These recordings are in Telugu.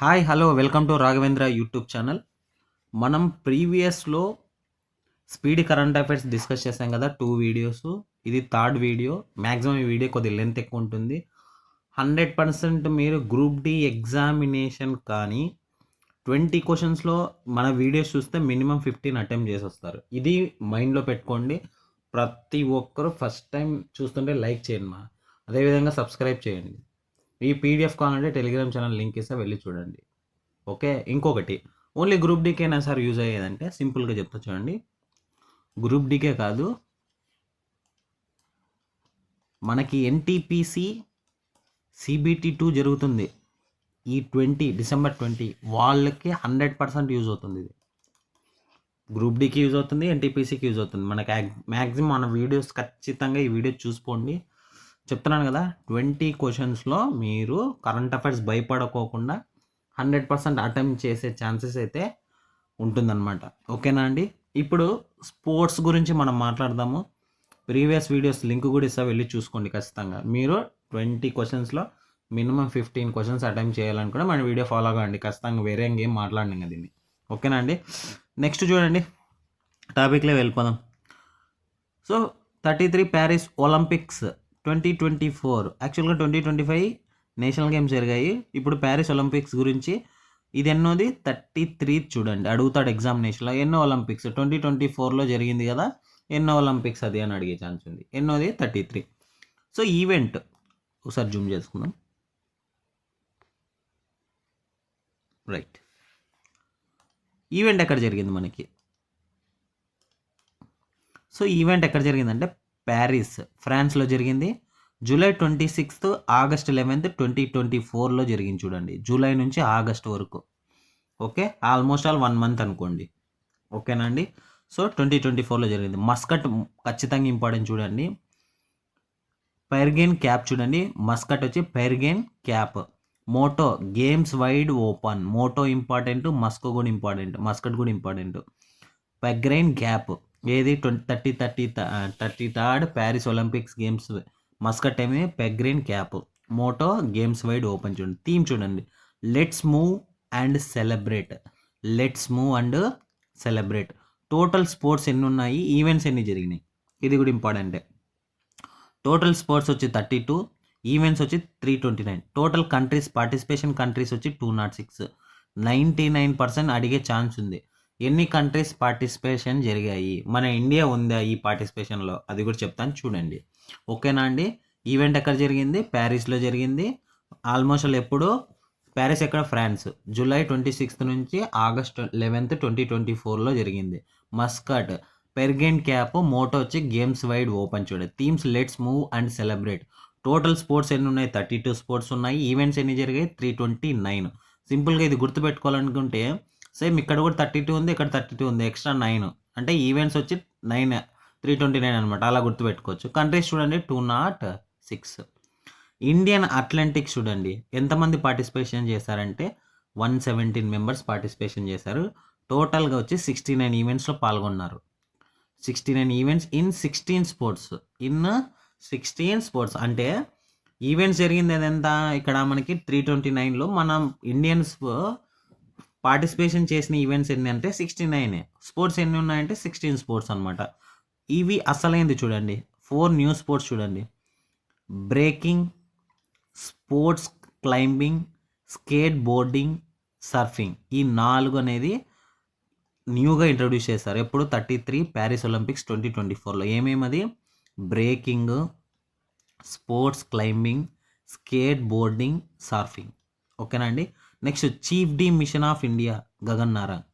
Hi hello welcome to Raghavendra YouTube channel. మనం ప్రీవియస్లో స్పీడ్ కరెంట్ అఫైర్స్ డిస్కస్ చేసాం కదా, 2 వీడియోస్. ఇది థర్డ్ వీడియో. మ్యాక్సిమం ఈ వీడియో కొద్దిగా లెంత్ ఎక్కువ ఉంటుంది. 100% మీరు గ్రూప్ డి ఎగ్జామినేషన్ కానీ 20 క్వశ్చన్స్లో మన వీడియోస్ చూస్తే మినిమం 15 అటెంప్ట్ చేసి వస్తారు. ఇది మైండ్లో పెట్టుకోండి. ప్రతి ఒక్కరు ఫస్ట్ టైం చూస్తుంటే లైక్ చేయండి అదేవిధంగా సబ్స్క్రైబ్ చేయండి. ఈ పీడిఎఫ్ కావాలంటే టెలిగ్రామ్ ఛానల్ లింక్ ఇస్తే వెళ్ళి చూడండి. ఓకే, ఇంకొకటి, ఓన్లీ గ్రూప్ డీకేనా సార్ యూజ్ అయ్యేదంటే సింపుల్గా చెప్తా చూడండి. గ్రూప్ డీకే కాదు, మనకి ఎన్టీపీసీ CBT2 జరుగుతుంది ఈ డిసెంబర్ 20. వాళ్ళకి 100% యూజ్ అవుతుంది. ఇది గ్రూప్ డీకి యూజ్ అవుతుంది, ఎన్టీపీసీకి యూజ్ అవుతుంది. మనకి మ్యాక్సిమం మన వీడియోస్ ఖచ్చితంగా ఈ వీడియో చూసుకోండి. చెప్తున్నాను కదా, 20 క్వశ్చన్స్లో మీరు కరెంట్ అఫైర్స్ భయపడకోకుండా 100% అటెంప్ట్ చేసే ఛాన్సెస్ అయితే ఉంటుందన్నమాట. ఓకేనా అండి? ఇప్పుడు స్పోర్ట్స్ గురించి మనం మాట్లాడదాము. ప్రీవియస్ వీడియోస్ లింక్ కూడా ఇస్తా, వెళ్ళి చూసుకోండి ఖచ్చితంగా. మీరు 20 క్వశ్చన్స్లో మినిమం 15 క్వశ్చన్స్ అటెంప్ట్ చేయాలనుకుంటే మన వీడియో ఫాలో అవ్వండి ఖచ్చితంగా. వేరే ఇంకేం మాట్లాడినాం దీన్ని. ఓకేనా అండి? నెక్స్ట్ చూడండి, టాపిక్లో వెళ్ళిపోదాం. సో 33 ప్యారిస్ ఒలింపిక్స్ 2024, యాక్చువల్గా 2025 నేషనల్ గేమ్స్ జరిగాయి. ఇప్పుడు ప్యారిస్ ఒలింపిక్స్ గురించి ఇది ఎన్నోది 33 చూడండి. అడుగుతాడు ఎగ్జామినేషన్లో, ఎన్నో ఒలింపిక్స్ 2024లో జరిగింది కదా, ఎన్నో ఒలింపిక్స్ అది అని అడిగే ఛాన్స్ ఉంది. ఎన్నోది 33. సో ఈవెంట్ ఒకసారి జూమ్ చేసుకుందాం. రైట్, ఈవెంట్ ఎక్కడ జరిగింది మనకి? సో ఈవెంట్ ఎక్కడ జరిగిందంటే ప్యారిస్, ఫ్రాన్స్లో జరిగింది. జూలై 26, ఆగస్ట్ 11, 2024లో జరిగింది చూడండి. జూలై నుంచి ఆగస్ట్ వరకు. ఓకే, ఆల్మోస్ట్ ఆల్ 1 మంత్ అనుకోండి. ఓకేనా అండి? సో 2024లో జరిగింది. మస్కట్ ఖచ్చితంగా ఇంపార్టెంట్ చూడండి. పెర్గెన్ క్యాప్ చూడండి. మస్కట్ వచ్చి Phrygian cap. Motto games wide open. Motto important, mascot కూడా ఇంపార్టెంట్, మస్కట్ కూడా ఇంపార్టెంట్. పెగ్రైన్ గ్యాప్ ఏది 33rd Paris Olympics games. Mascot ఏమి Phrygian cap. Motto games wide open చూడండి. థీమ్ చూడండి, let's move and celebrate. Let's move and celebrate. Total sports ఎన్ని ఉన్నాయి, ఈవెంట్స్ ఎన్ని జరిగినాయి, ఇది కూడా ఇంపార్టెంటే. టోటల్ స్పోర్ట్స్ వచ్చి 32, ఈవెంట్స్ వచ్చి 329. టోటల్ కంట్రీస్, పార్టిసిపేషన్ కంట్రీస్ వచ్చి 206. 99% అడిగే ఛాన్స్ ఉంది. ఎన్ని కంట్రీస్ పార్టిసిపేషన్ జరిగాయి, మన ఇండియా ఉందా ఈ పార్టిసిపేషన్లో, అది కూడా చెప్తాను చూడండి. ఓకేనా అండి? ఈవెంట్ ఎక్కడ జరిగింది? ప్యారిస్లో జరిగింది. ఆల్మోస్ట్ ఎప్పుడు? ప్యారిస్ ఎక్కడ? ఫ్రాన్స్. జూలై 26 నుంచి ఆగస్ట్ 11, 2024లో జరిగింది. Mascot Phrygian cap. మోటో వచ్చి గేమ్స్ వైడ్ ఓపెన్ చూడండి. Themes let's move and celebrate. Total sports ఎన్ని ఉన్నాయి? 32 స్పోర్ట్స్ ఉన్నాయి. ఈవెంట్స్ ఎన్ని జరిగాయి? 329. సింపుల్గా ఇది గుర్తుపెట్టుకోవాలనుకుంటే సేమ్ ఇక్కడ కూడా 32 ఉంది, ఇక్కడ 32 ఉంది, ఎక్స్ట్రా 9 అంటే ఈవెంట్స్ వచ్చి 9, 329 అనమాట. అలా గుర్తుపెట్టుకోవచ్చు. కంట్రీస్ చూడండి 206. ఇండియన్ అథ్లెటిక్స్ చూడండి, ఎంతమంది పార్టిసిపేషన్ చేశారంటే 117 మెంబర్స్ పార్టిసిపేషన్ చేశారు. టోటల్గా వచ్చి 69 ఈవెంట్స్లో పాల్గొన్నారు. 69 events in 16 sports. In 16 sports అంటే ఈవెంట్స్ జరిగింది ఎంత? ఇక్కడ మనకి 329లో మనం ఇండియన్స్ పార్టిసిపేషన్ చేసిన ఈవెంట్స్ ఎన్ని అంటే 69. స్పోర్ట్స్ ఎన్ని ఉన్నాయంటే 16 స్పోర్ట్స్ అనమాట. ఇవి అసలైంది చూడండి. 4 న్యూ స్పోర్ట్స్ చూడండి. Breaking, sports climbing, skateboarding, surfing. ఈ 4 అనేది న్యూగా ఇంట్రొడ్యూస్ చేశారు. ఎప్పుడు? 33 ప్యారిస్ ఒలింపిక్స్ 2024లో. ఏమేమది? Breaking, sports climbing, skateboarding, surfing. ఓకేనా అండి? Next chief de mission of India Gagan Narang.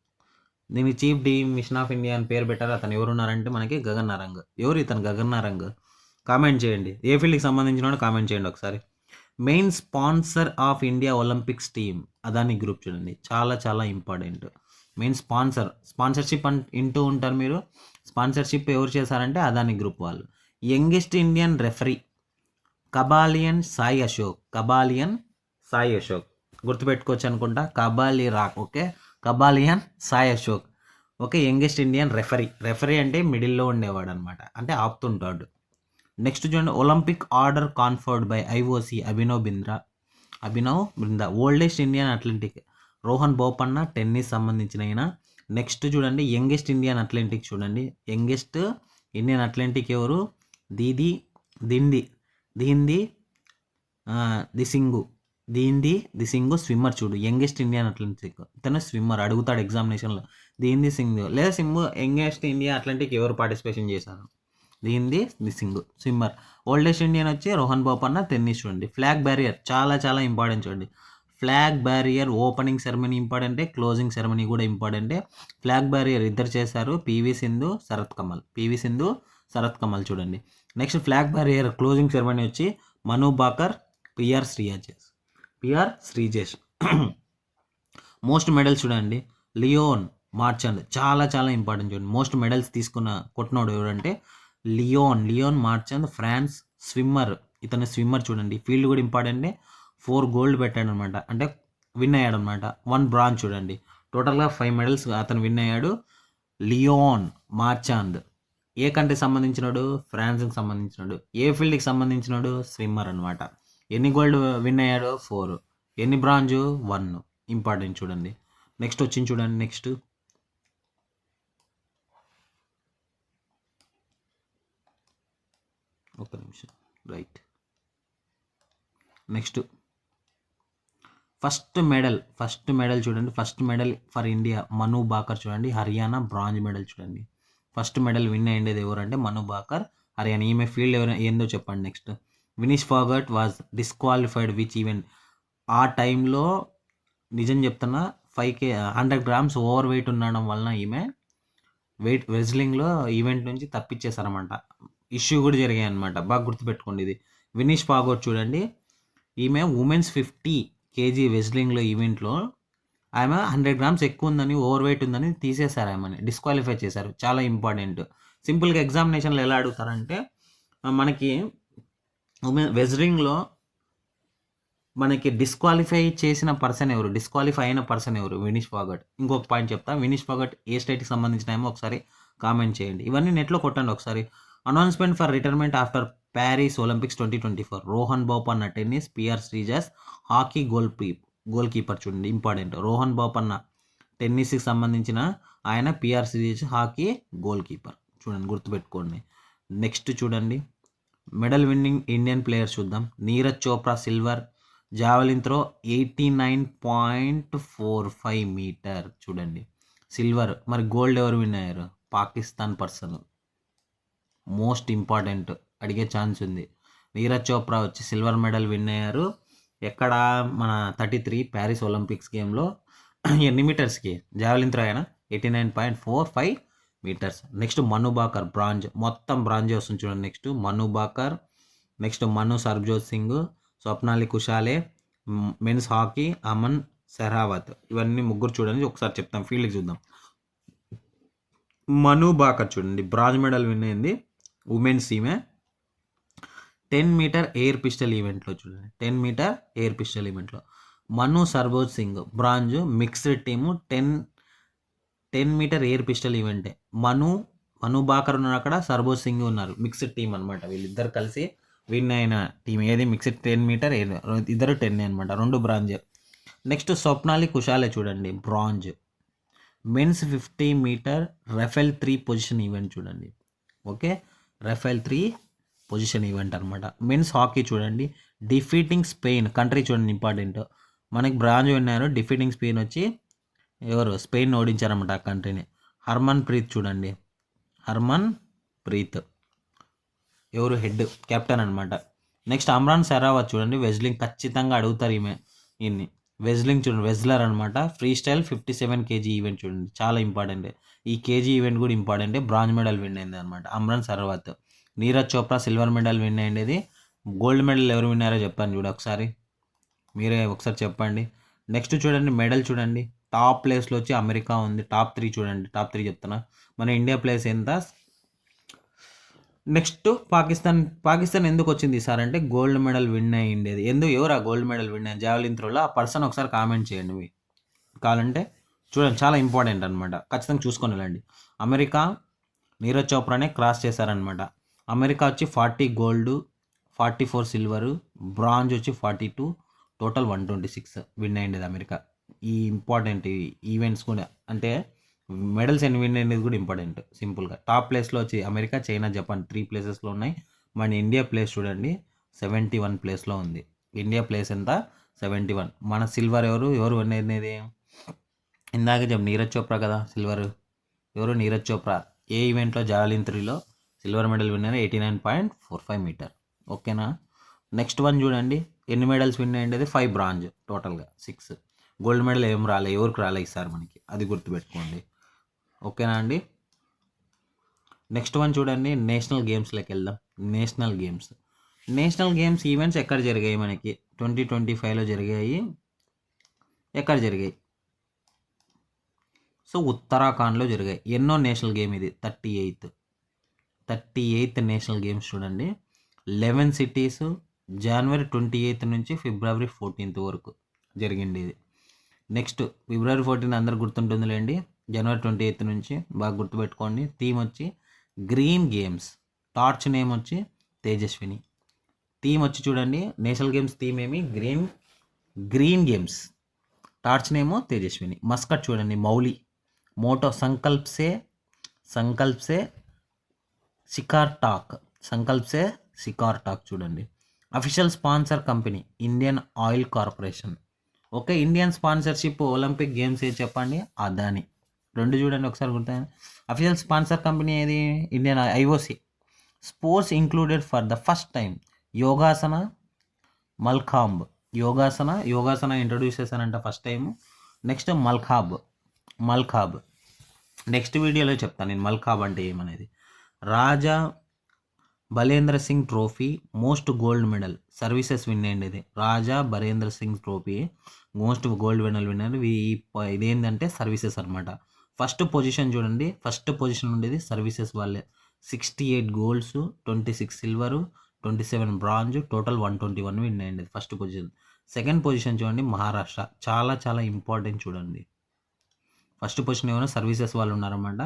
దీనికి chief de mission of India అని పేరు పెట్టారు. అతను ఎవరున్నారంటే మనకి గగన్ నారంగ్. ఎవరు ఇతను గగన్ నారంగ్? కామెంట్ చేయండి. ఏ ఫీల్డ్కి సంబంధించిన కామెంట్ చేయండి ఒకసారి. Main sponsor of India Olympics team Adani group చూడండి. చాలా చాలా ఇంపార్టెంట్. మెయిన్ స్పాన్సర్షిప్ ఇంటూ ఉంటారు మీరు. స్పాన్సర్షిప్ ఎవరు చేశారంటే అదాని గ్రూప్ వాళ్ళు. Youngest Indian referee Kabilan Sai Ashok. Kabilan Sai Ashok గుర్తుపెట్టుకోవచ్చు అనుకుంటా. Kabali rock. Okay, Kabilan Sai Ashok. Okay, youngest Indian referee అంటే మిడిల్లో ఉండేవాడు అనమాట, అంటే ఆపుతుంటాడు. నెక్స్ట్ చూడండి, Olympic order conferred by IOC Abhinav Bindra. Abhinav Bindra. Oldest Indian athletic Rohan Bopanna, tennis సంబంధించిన ఆయన. నెక్స్ట్ చూడండి యంగెస్ట్ ఇండియన్ అథ్లెటిక్ చూడండి. యంగెస్ట్ ఇండియన్ అథ్లెటిక్ ఎవరు? దీది దింది దింది దిసింగు స్విమ్మర్ చూడు. యంగెస్ట్ ఇండియన్ అథ్లెటిక్ ఇతను స్విమ్మర్. అడుగుతాడు ఎగ్జామినేషన్లో. దీంది సింగ్ లేదా సింబు యంగెస్ట్ ఇండియన్ అథ్లెటిక్ ఎవరు పార్టిసిపేషన్ చేశారు? The Singh swimmer. Oldest Indian వచ్చి రోహన్ బోపన్న, టెన్నిస్ చూడండి. ఫ్లాగ్ బ్యారియర్ చాలా చాలా ఇంపార్టెంట్ చూడండి. ఫ్లాగ్ బ్యారియర్ ఓపెనింగ్ సెరమనీ ఇంపార్టెంటే, క్లోజింగ్ సెరమనీ కూడా ఇంపార్టెంటే. ఫ్లాగ్ బ్యారియర్ ఇద్దరు చేశారు, పివి సింధు, శరత్ కమల్ చూడండి. Next flag bearer closing ceremony వచ్చి Manu Bhaker, PR Sreejesh. Most medals చూడండి. లియోన్ మార్చండ్ చాలా చాలా ఇంపార్టెంట్ చూడండి. మోస్ట్ మెడల్స్ కొట్టినోడు ఎవరంటే లియోన్ మార్చండ్, ఫ్రాన్స్ స్విమ్మర్. ఇతను స్విమ్మర్ చూడండి. ఫీల్డ్ కూడా ఇంపార్టెంటే. 4 గోల్డ్ పెట్టాడు అనమాట, అంటే విన్ అయ్యాడు అనమాట. 1 బ్రాంజ్ చూడండి. టోటల్గా 5 మెడల్స్ అతను విన్ అయ్యాడు. లియోన్ మార్చాంద్ ఏ కంట్రీకి సంబంధించినాడు? ఫ్రాన్స్కి సంబంధించినాడు. ఏ ఫీల్డ్కి సంబంధించినాడు? స్విమ్మర్ అనమాట. ఎన్ని గోల్డ్ విన్ అయ్యాడు? 4. ఎన్ని బ్రాంజు? 1. ఇంపార్టెంట్ చూడండి. నెక్స్ట్ వచ్చింది చూడండి. నెక్స్ట్ ఒక నిమిషం, రైట్. నెక్స్ట్ ఫస్ట్ మెడల్ చూడండి. ఫస్ట్ మెడల్ ఫర్ ఇండియా మను బాకర్ చూడండి. హర్యానా బ్రాంజ్ మెడల్ చూడండి. ఫస్ట్ మెడల్ విన్ అయ్యేది ఎవరంటే మను బాకర్, హర్యానా. ఈమె ఫీల్డ్ ఏందో చెప్పండి. Next Vineesh Phogat was disqualified which event? ఆ టైంలో నిజం చెప్తున్నా 100 గ్రామ్స్ ఓవర్ వెయిట్ ఉండడం వలన ఈమె రెజ్లింగ్లో ఈవెంట్ నుంచి తప్పించేశారన్నమాట. ఇష్యూ కూడా జరిగాయి అనమాట. బాగా గుర్తుపెట్టుకోండి ఇది. వినీష్ ఫోగట్ చూడండి. ఈమె ఉమెన్స్ 50 kg రెజ్లింగ్లో ఈవెంట్లో ఆమె 100 గ్రామ్స్ ఎక్కువ ఉందని, ఓవర్ వెయిట్ ఉందని తీసేశారు, ఆమెని డిస్క్వాలిఫై చేశారు. చాలా ఇంపార్టెంట్. సింపుల్గా ఎగ్జామినేషన్లో ఎలా అడుగుతారంటే మనకి రెజ్లింగ్లో మనకి డిస్క్వాలిఫై చేసిన పర్సన్ ఎవరు, డిస్క్వాలిఫై అయిన పర్సన్ ఎవరు? వినీష్ ఫోగట్. ఇంకొక పాయింట్ చెప్తా. వినీష్ ఫోగట్ ఏ స్టేట్కి సంబంధించిన ఏమో ఒకసారి కామెంట్ చేయండి. ఇవన్నీ నెట్లో కొట్టండి ఒకసారి. Announcement for retirement after Paris Olympics 2024. Rohan Bopanna tennis, PR Sreejesh hockey goalkeeper చూడండి. ఇంపార్టెంట్. రోహన్ బోపన్న టెన్నిస్కి సంబంధించిన ఆయన, PR Sreejesh hockey goalkeeper చూడండి, గుర్తుపెట్టుకోండి. నెక్స్ట్ చూడండి మెడల్ విన్నింగ్ ఇండియన్ ప్లేయర్స్ చూద్దాం. Neeraj Chopra silver, javelin throw 89.45 metre చూడండి, సిల్వర్. మరి గోల్డ్ ఎవరు విన్ అయ్యారు? పాకిస్తాన్ పర్సన్. మోస్ట్ ఇంపార్టెంట్, అడిగే ఛాన్స్ ఉంది. నీరజ్ చోప్రా వచ్చి సిల్వర్ మెడల్ విన్ అయ్యారు. ఎక్కడ? మన 33 ప్యారిస్ ఒలింపిక్స్ గేమ్లో. ఎన్ని మీటర్స్కి? జావెలిన్ త్రో అయినా 89.45 మీటర్స్. నెక్స్ట్ మను బాకర్ బ్రాంజ్, మొత్తం బ్రాంజ్ వస్తుంది చూడండి. నెక్స్ట్ మను బాకర్, నెక్స్ట్ మను సర్బ్జోత్ సింగ్, స్వప్నాలి కుషాలే, మెన్స్ హాకీ అమన్ సెహ్రావత్. ఇవన్నీ ముగ్గురు చూడండి. ఒకసారి చెప్తాం, ఫీల్డ్కి చూద్దాం. మను బాకర్ చూడండి, బ్రాంజ్ మెడల్ విన్ అయింది. ఉమెన్స్ ఈమె 10 మీటర్ ఎయిర్ పిస్టల్ ఈవెంట్లో చూడండి. 10 మీటర్ ఎయిర్ పిస్టల్ ఈవెంట్లో Manu Sarabjot Singh bronze. Mixed team 10 metre air pistol ఈవెంటే. మను బాకర్ ఉన్నారు అక్కడ, సర్బోజ్ సింగ్ ఉన్నారు. మిక్స్డ్ టీం అనమాట. వీళ్ళిద్దరు కలిసి విన్ అయిన టీం ఏది? Mixed 10 metre air. ఇద్దరు 10 అనమాట, 2 బ్రాంజ్. నెక్స్ట్ స్వప్నాలి కుషాలే చూడండి, bronze. Men's 50 metre rifle 3 position event చూడండి. ఓకే, రఫెల్ 3 పొజిషన్ ఈవెంట్ అనమాట. మెన్స్ హాకీ చూడండి, డిఫీటింగ్ స్పెయిన్ కంట్రీ చూడండి, ఇంపార్టెంట్. మనకి బ్రాంజ్ విన్నారు. డిఫీటింగ్ స్పెయిన్ వచ్చి ఎవరు? స్పెయిన్ ఓడించారన్నమాట ఆ కంట్రీని. హర్మన్ ప్రీత్ చూడండి, హర్మన్ ప్రీత్ ఎవరు? హెడ్ కెప్టెన్ అనమాట. నెక్స్ట్ అమ్రాన్ సెహ్రావత్ చూడండి, వెజ్లింగ్. ఖచ్చితంగా అడుగుతారు ఈయన్ని. వెజ్లింగ్ చూడండి, వెజ్లర్ అనమాట. ఫ్రీ స్టైల్ 57 kg ఈవెంట్ చూడండి, చాలా ఇంపార్టెంట్. ఈ కేజీ ఈవెంట్ కూడా ఇంపార్టెంటే. బ్రాంజ్ మెడల్ విన్ అయింది అనమాట అమ్రాన్ Sehrawat. Neeraj Chopra silver medal win అయ్యేది. గోల్డ్ మెడల్ ఎవరు విన్నారో చెప్పండి చూడ ఒకసారి, మీరే ఒకసారి చెప్పండి. నెక్స్ట్ చూడండి మెడల్ చూడండి. టాప్ ప్లేస్లో వచ్చి అమెరికా ఉంది. టాప్ 3 చూడండి, టాప్ 3 చెప్తున్నా. మన ఇండియా ప్లేస్ ఎంత? నెక్స్ట్ పాకిస్తాన్ ఎందుకు వచ్చింది సార్ అంటే గోల్డ్ మెడల్ విన్ అయ్యిండేది. ఎవరు ఆ గోల్డ్ మెడల్ విన్ అయ్యింది జావెలిన్ త్రోలో? ఆ పర్సన్ ఒకసారి కామెంట్ చేయండి కావాలంటే. చూడండి, చాలా ఇంపార్టెంట్ అనమాట, ఖచ్చితంగా చూసుకొని వెళ్ళండి. అమెరికా నీరజ్ చోప్రానే క్రాస్ చేశారనమాట. అమెరికా వచ్చి 40 గోల్డ్, 44 సిల్వరు, బ్రాంజ్ వచ్చి 42, టోటల్ 126 విన్ అయ్యింది అమెరికా. ఈ ఇంపార్టెంట్ ఈవెంట్స్ కూడా అంటే మెడల్స్ ఎన్ని విన్ అనేది కూడా ఇంపార్టెంట్. సింపుల్గా టాప్ ప్లేస్లో వచ్చి అమెరికా, చైనా, జపాన్ 3 ప్లేసెస్లో ఉన్నాయి. మన ఇండియా ప్లేస్ చూడండి 71 ప్లేస్లో ఉంది. ఇండియా ప్లేస్ ఎంత 71. మన సిల్వర్ ఎవరు అనేది ఇందాక నీరజ్ చోప్రా కదా సిల్వర్. ఎవరు నీరజ్ చోప్రా ఏ ఈవెంట్లో జావలిన్ త్రీలో సిల్వర్ మెడల్ విన్నర్ 89.45 మీటర్. ఓకేనా. నెక్స్ట్ వన్ చూడండి ఎన్ని మెడల్స్ విన్ అయ్యేది 5 బ్రాంజ్ టోటల్గా 6. గోల్డ్ మెడల్ ఏం రాలే, ఎవరికి రాలే ఈసారి మనకి, అది గుర్తుపెట్టుకోండి. ఓకేనా అండి. నెక్స్ట్ వన్ చూడండి నేషనల్ గేమ్స్లోకి వెళ్దాం. నేషనల్ గేమ్స్ ఈవెంట్స్ ఎక్కడ జరిగాయి మనకి 2025లో జరిగాయి. ఎక్కడ జరిగాయి? సో ఉత్తరాఖండ్లో జరిగాయి. ఎన్నో నేషనల్ గేమ్ ఇది 38th నేషనల్ గేమ్స్ చూడండి. 11 సిటీస్ జనవరి 28 నుంచి ఫిబ్రవరి 14 వరకు జరిగింది ఇది. నెక్స్ట్ ఫిబ్రవరి 14 అందరు గుర్తుంటుందిలేండి. జనవరి 28 నుంచి బాగా గుర్తుపెట్టుకోండి. థీమ్ వచ్చి గ్రీన్ గేమ్స్, టార్చ్ నేమ్ వచ్చి తేజస్విని. థీమ్ వచ్చి చూడండి నేషనల్ గేమ్స్ థీమ్ ఏమి గ్రీన్ గేమ్స్, టార్చ్ నేమో తేజస్విని. మస్కట్ చూడండి మౌలి. మోటో సంకల్ప్ సే షికార్ టాక్ చూడండి. Official sponsor company Indian Oil Corporation. Okay. Indian sponsorship Olympic games ఏది చెప్పండి? అదాని. 2 చూడండి ఒకసారి గుర్తుంది. అఫీషియల్ స్పాన్సర్ కంపెనీ ఏది? Indian IOC. Sports included for the first time Yogasana Mallakhamb. Yogasana introduce చేశానంట first time. Next Mallakhamb next వీడియోలో చెప్తాను నేను మల్ఖాబ్ అంటే ఏమనేది. Raja Balendra Singh trophy most gold medal services win అయ్యింది. Raja Balendra Singh trophy most gold medal winner. ఇదేంటంటే సర్వీసెస్ అనమాట. ఫస్ట్ పొజిషన్ చూడండి, ఫస్ట్ పొజిషన్ ఉండేది సర్వీసెస్ వాళ్ళే. 68 golds, 26 silver, 27 bronze, total 121 win అయ్యింది ఫస్ట్ పొజిషన్. సెకండ్ పొజిషన్ చూడండి మహారాష్ట్ర. చాలా చాలా ఇంపార్టెంట్ చూడండి. ఫస్ట్ పొజిషన్ ఏమైనా సర్వీసెస్ వాళ్ళు ఉన్నారన్నమాట.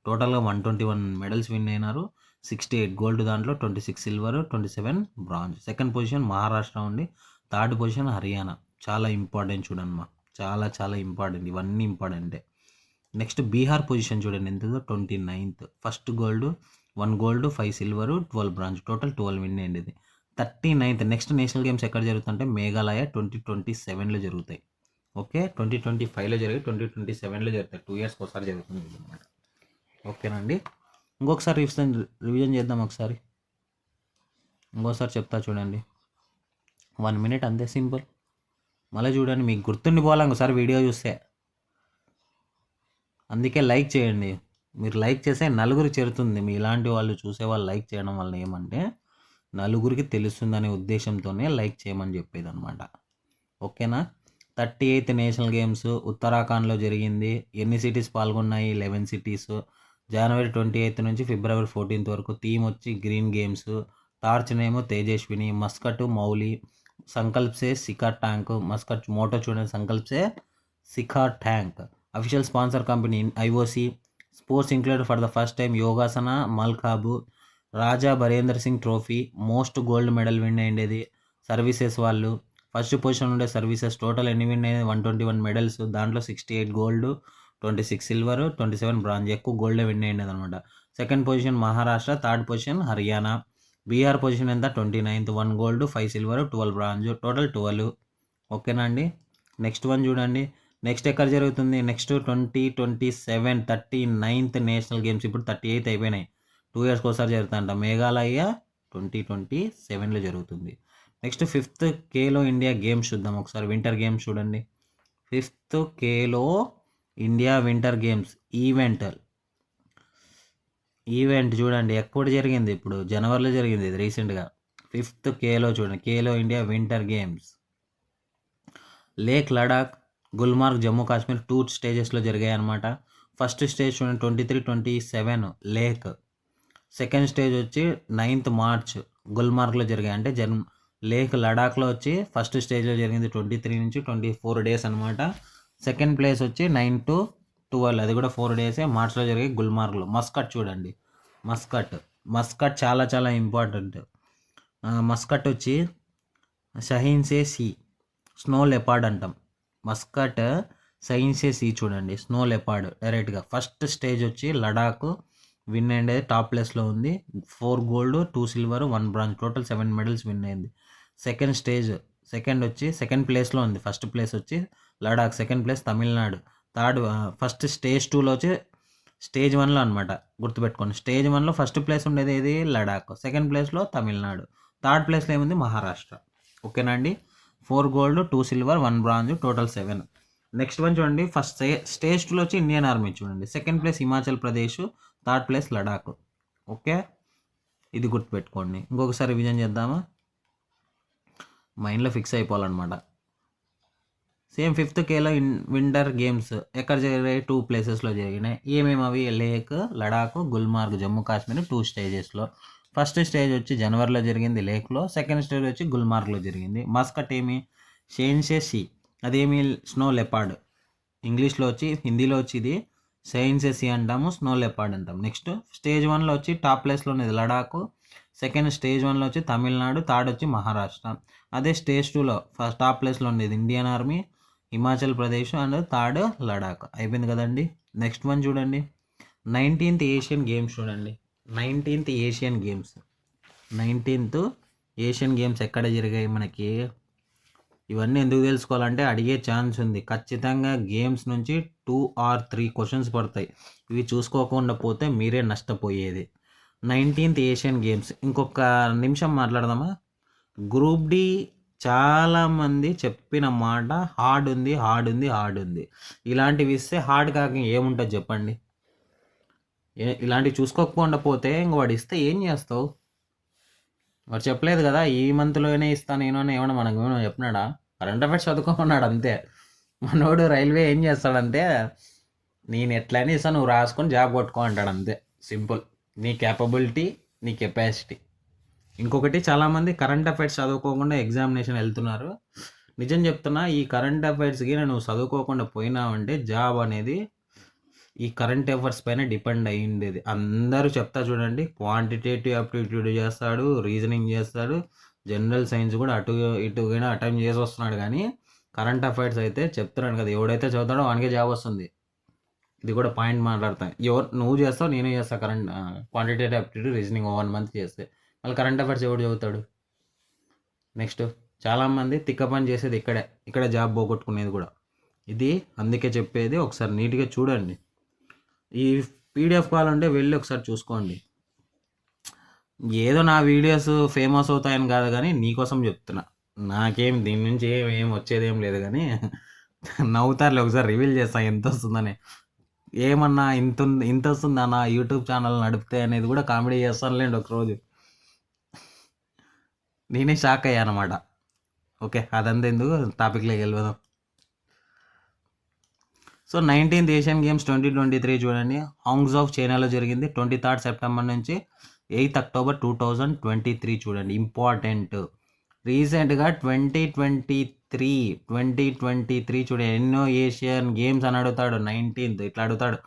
టోటల్గా 121 మెడల్స్ విన్ అయినారు. 68 గోల్డ్, దాంట్లో 26 silver, 27 bronze. Second position Maharashtra ఉంది. Third position Haryana. చాలా ఇంపార్టెంట్ చూడమ్మా, చాలా చాలా ఇంపార్టెంట్, ఇవన్నీ ఇంపార్టెంటే. నెక్స్ట్ బీహార్ పొజిషన్ చూడండి ఎంతదో 29th. First gold 1 gold, 5 silver, 12 bronze, total 12 win అయ్యింది. 39th. నెక్స్ట్ నేషనల్ గేమ్స్ ఎక్కడ జరుగుతుంటే మేఘాలయ 2027లో జరుగుతాయి. ఓకే. 2025లో జరిగి 2027లో జరుగుతాయి. 2 years ఒకసారి జరుగుతుంది అనమాట. ఓకేనండి. ఇంకొకసారి రివిజన్ చేద్దాం ఒకసారి. ఇంకోసారి చెప్తా చూడండి. 1 minute అంతే, సింపుల్. మళ్ళీ చూడండి మీకు గుర్తుండిపోవాలి ఇంకోసారి వీడియో చూస్తే. అందుకే లైక్ చేయండి. మీరు లైక్ చేస్తే నలుగురు చేరుతుంది. మీ ఇలాంటి వాళ్ళు చూసేవాళ్ళు లైక్ చేయడం వల్ల ఏమంటే నలుగురికి తెలుస్తుందనే ఉద్దేశంతోనే లైక్ చేయమని చెప్పేది అనమాట. ఓకేనా. 38th నేషనల్ గేమ్స్ ఉత్తరాఖండ్లో జరిగింది. ఎన్ని సిటీస్ పాల్గొన్నాయి? 11 సిటీస్. జనవరి 28 నుంచి ఫిబ్రవరి 14 వరకు. థీమ్ వచ్చి గ్రీన్ గేమ్స్. టార్చ్ నేమో Tejaswini. Mascot Mouli. Sankalp se Shikhar tak. Mascot motto చూడండి Sankalp se Shikhar tak. Official sponsor company IOC. Sports included for the first time Yogasana Mallakhamb. Raja Balendra Singh trophy most gold medal win అయ్యేది సర్వీసెస్ వాళ్ళు. ఫస్ట్ పొజిషన్ ఉండే సర్వీసెస్ టోటల్ ఎన్ని విన్ అయ్యేది 121 మెడల్స్. దాంట్లో 68 గోల్డ్, 26 సిల్వర్, 27 బ్రాంజ్. ఎక్కువ గోల్డే విన్ అయ్యేది అనమాట. Second position Maharashtra. Third position Haryana. Bihar position ఎంత 29th. 1 gold, 5 silver, 12 bronze, total 12. ఓకేనా అండి. నెక్స్ట్ వన్ చూడండి. నెక్స్ట్ ఎక్కడ జరుగుతుంది? Next 2027 39th national games. ఇప్పుడు 38 అయిపోయినాయి. 2 years ఒకసారి జరుగుతుందంట. మేఘాలయ 2027లో జరుగుతుంది. Next 5th Khelo India games చూద్దాం ఒకసారి. వింటర్ గేమ్స్ చూడండి. 5th Khelo India winter games event చూడండి ఎప్పుడు జరిగింది? ఇప్పుడు జనవరిలో జరిగింది ఇది రీసెంట్గా. 5th ఖేలో చూడండి. Khelo India winter games. Lake Ladakh, Gulmarg, Jammu Kashmir 2 స్టేజెస్లో జరిగాయి అనమాట. ఫస్ట్ స్టేజ్ చూడండి 23-27 లేక్. సెకండ్ స్టేజ్ వచ్చి 9th మార్చ్ గుల్మార్గ్లో జరిగాయి. అంటే లేక్ లడాక్లో వచ్చి ఫస్ట్ స్టేజ్లో జరిగింది 23 నుంచి 24 డేస్ అనమాట. సెకండ్ ప్లేస్ వచ్చి 9 to 12, అది కూడా 4 డేసే మార్చ్లో జరిగాయి గుల్మార్గ్లో. మస్కట్ చూడండి. మస్కట్ చాలా చాలా ఇంపార్టెంట్. మస్కట్ వచ్చి షహీన్ సే సి. స్నో లెపార్డ్ అంటాం. మస్కట్ సైన్సే సీ చూడండి, స్నో లెపార్డ్ డైరెక్ట్గా. ఫస్ట్ స్టేజ్ వచ్చి లడాక్ విన్ అయ్యేది, టాప్ ప్లేస్లో ఉంది. 4 gold 2 silver 1 bronze, total 7 medals win అయింది. సెకండ్ ప్లేస్లో ఉంది. ఫస్ట్ ప్లేస్ వచ్చి Ladakh, second place Tamil Nadu, first stage 2లో వచ్చి స్టేజ్ 1లో అనమాట, గుర్తుపెట్టుకోండి. స్టేజ్ 1లో ఫస్ట్ ప్లేస్ ఉండేది ఏది, లడాక్. సెకండ్ ప్లేస్లో తమిళనాడు, థర్డ్ ప్లేస్లో ఏముంది, మహారాష్ట్ర. ఓకేనా అండి. 4 gold 2 silver 1 bronze, total 7. Next one చూడండి, ఫస్ట్ స్టేజ్ 2లో వచ్చి ఇండియన్ ఆర్మీ చూడండి. Second place Himachal Pradesh, third place Ladakh. Okay, ఇది గుర్తుపెట్టుకోండి. ఇంకొకసారి రివిజన్ చేద్దామా, మైండ్లో ఫిక్స్ అయిపోవాలన్నమాట. Same 5th Khelo winter games ఎక్కడ జరిగాయి, 2 ప్లేసెస్లో జరిగినాయి. ఏమేమి అవి, లేక్, లడాక్, గుల్మార్గ్, జమ్మూ కాశ్మీర్, 2 స్టేజెస్లో. ఫస్ట్ స్టేజ్ వచ్చి జనవరిలో జరిగింది లేక్లో, సెకండ్ స్టేజ్ వచ్చి గుల్మార్గ్లో జరిగింది. మస్కట్ ఏమి, షెయిన్షే సీ, అదేమి స్నో లెపార్డ్. ఇంగ్లీష్లో వచ్చి, హిందీలో వచ్చి ఇది షెయిన్షే సీ అంటాము, స్నో లెపార్డ్ అంటాం. నెక్స్ట్ స్టేజ్ 1లో వచ్చి టాప్ ప్లేస్లో ఉన్నది లడాక్, సెకండ్ స్టేజ్ 1లో వచ్చి తమిళనాడు, థర్డ్ వచ్చి మహారాష్ట్ర. అదే స్టేజ్ 2లో ఫస్ట్ టాప్ ప్లేస్లో ఉండేది Indian army, Himachal Pradesh and third Ladakh. అయిపోయింది కదండి. నెక్స్ట్ వన్ చూడండి, 19th ఏషియన్ గేమ్స్ చూడండి. 19th Asian games, 19th Asian games ఎక్కడ జరిగాయి మనకి, ఇవన్నీ ఎందుకు తెలుసుకోవాలంటే అడిగే ఛాన్స్ ఉంది. ఖచ్చితంగా గేమ్స్ నుంచి 2 or 3 క్వశ్చన్స్ పడతాయి. ఇవి చూసుకోకుండా పోతే మీరే నష్టపోయేది. 19th ఏషియన్ గేమ్స్, ఇంకొక నిమిషం మాట్లాడదామా. గ్రూప్ డి చాలామంది చెప్పిన మాట హార్డ్ ఉంది, హార్డ్ ఉంది, హార్డ్ ఉంది. ఇలాంటివి ఇస్తే హార్డ్ కాక ఏముంటుంది చెప్పండి. ఇలాంటివి చూసుకోకుండా పోతే ఇంక వాడు ఇస్తే ఏం చేస్తావు. వాడు చెప్పలేదు కదా ఈ మంత్లోనే ఇస్తాను నేను అని, ఏమన్నా మనకు ఏమైనా చెప్పినాడా. కరెంట్ అఫైర్స్ చదువుకోమన్నాడు అంతే. మనోడు రైల్వే ఏం చేస్తాడంటే, నేను ఎట్లయినా ఇస్తాను, నువ్వు రాసుకొని జాబ్ కొట్టుకో అంటాడు అంతే. సింపుల్. నీ క్యాపబిలిటీ, నీ కెపాసిటీ. ఇంకొకటి, చాలామంది కరెంట్ అఫైర్స్ చదువుకోకుండా ఎగ్జామినేషన్ వెళ్తున్నారు. నిజం చెప్తున్నా, ఈ కరెంట్ అఫైర్స్కి నువ్వు చదువుకోకుండా పోయినావంటే జాబ్ అనేది ఈ కరెంట్ అఫైర్స్ పైన డిపెండ్ అయ్యిండేది. అందరూ చెప్తా చూడండి, క్వాంటిటేటివ్ అప్టిట్యూడ్ చేస్తాడు, రీజనింగ్ చేస్తాడు, జనరల్ సైన్స్ కూడా అటు ఇటుగా అటెంప్ట్ చేసి వస్తున్నాడు. కానీ కరెంట్ అఫైర్స్ అయితే చెప్తున్నాను కదా, ఎవడైతే చదువుతాడో వానికే జాబ్ వస్తుంది. ఇది కూడా పాయింట్ మాట్లాడతాను. నువ్వు చేస్తావు, నేను చేస్తా. క్వాంటిటేటివ్ అప్టిట్యూడ్ రీజనింగ్ 1 month చేస్తే మళ్ళీ కరెంట్ అఫైర్స్ ఎవడు చదువుతాడు. నెక్స్ట్, చాలామంది తిక్క పని చేసేది ఇక్కడ జాబ్ పోగొట్టుకునేది కూడా ఇది. అందుకే చెప్పేది, ఒకసారి నీట్గా చూడండి. ఈ పీడిఎఫ్ కావాలంటే వెళ్ళి ఒకసారి చూసుకోండి. ఏదో నా వీడియోస్ ఫేమస్ అవుతాయని కాదు, కానీ నీకోసం చెప్తున్నా. నాకేం దీని నుంచి ఏం వచ్చేదేం లేదు, కానీ నవ్వుతారులే. ఒకసారి రివీల్ చేస్తాను ఎంత వస్తుందని. ఏమన్నా ఇంత వస్తుందా నా యూట్యూబ్ ఛానల్ నడిపితే అనేది కూడా కామెడీ చేస్తానులేండి ఒకరోజు. నేనే షాక్ అయ్యా అనమాట. ఓకే, అదంతా ఎందుకు, టాపిక్లోకి వెళ్ళిపోదాం. సో 19th ఏషియన్ గేమ్స్ 2023 చూడండి. హాంగ్జౌ చైనాలో జరిగింది. 23rd సెప్టెంబర్ నుంచి 8th అక్టోబర్ 2023 చూడండి. ఇంపార్టెంట్. రీసెంట్గా 2023 చూడండి, ఎన్నో ఏషియన్ గేమ్స్ అని అడుగుతాడు. 19th ఇట్లా అడుగుతాడు.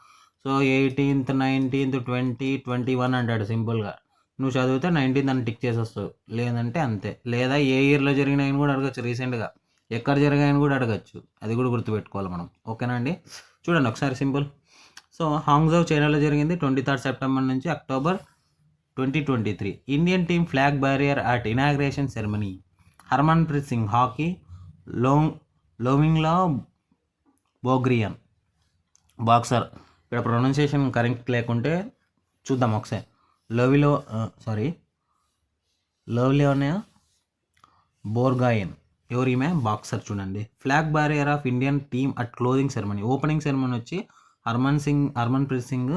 సో 18th 19th 20 21 అంటాడు సింపుల్గా. నువ్వు చదివితే 19th అని టిక్ చేసి వస్తావు, లేదంటే అంతే. లేదా ఏ ఇయర్లో జరిగినాయని కూడా అడగచ్చు, రీసెంట్గా ఎక్కడ జరిగాయని కూడా అడగచ్చు. అది కూడా గుర్తుపెట్టుకోవాలి మనం. ఓకేనా అండి. చూడండి ఒకసారి సింపుల్. సో హాంగ్జౌ చైనాలో జరిగింది 23rd సెప్టెంబర్ నుంచి October 2023. Indian team flag bearer at inauguration ceremony. Harmanpreet Singh hockey, Lovlina Borgohain boxer. ఇక్కడ ప్రొనౌన్సియేషన్ కరెక్ట్ లేకుంటే చూద్దాం ఒకసారి. లోవ్లియోనే బోర్గాయన్, ఎవరు ఈమె, బాక్సర్ చూడండి. Flag bearer of Indian team at closing ceremony. Opening ceremony వచ్చి హర్మన్ప్రీత్ సింగ్,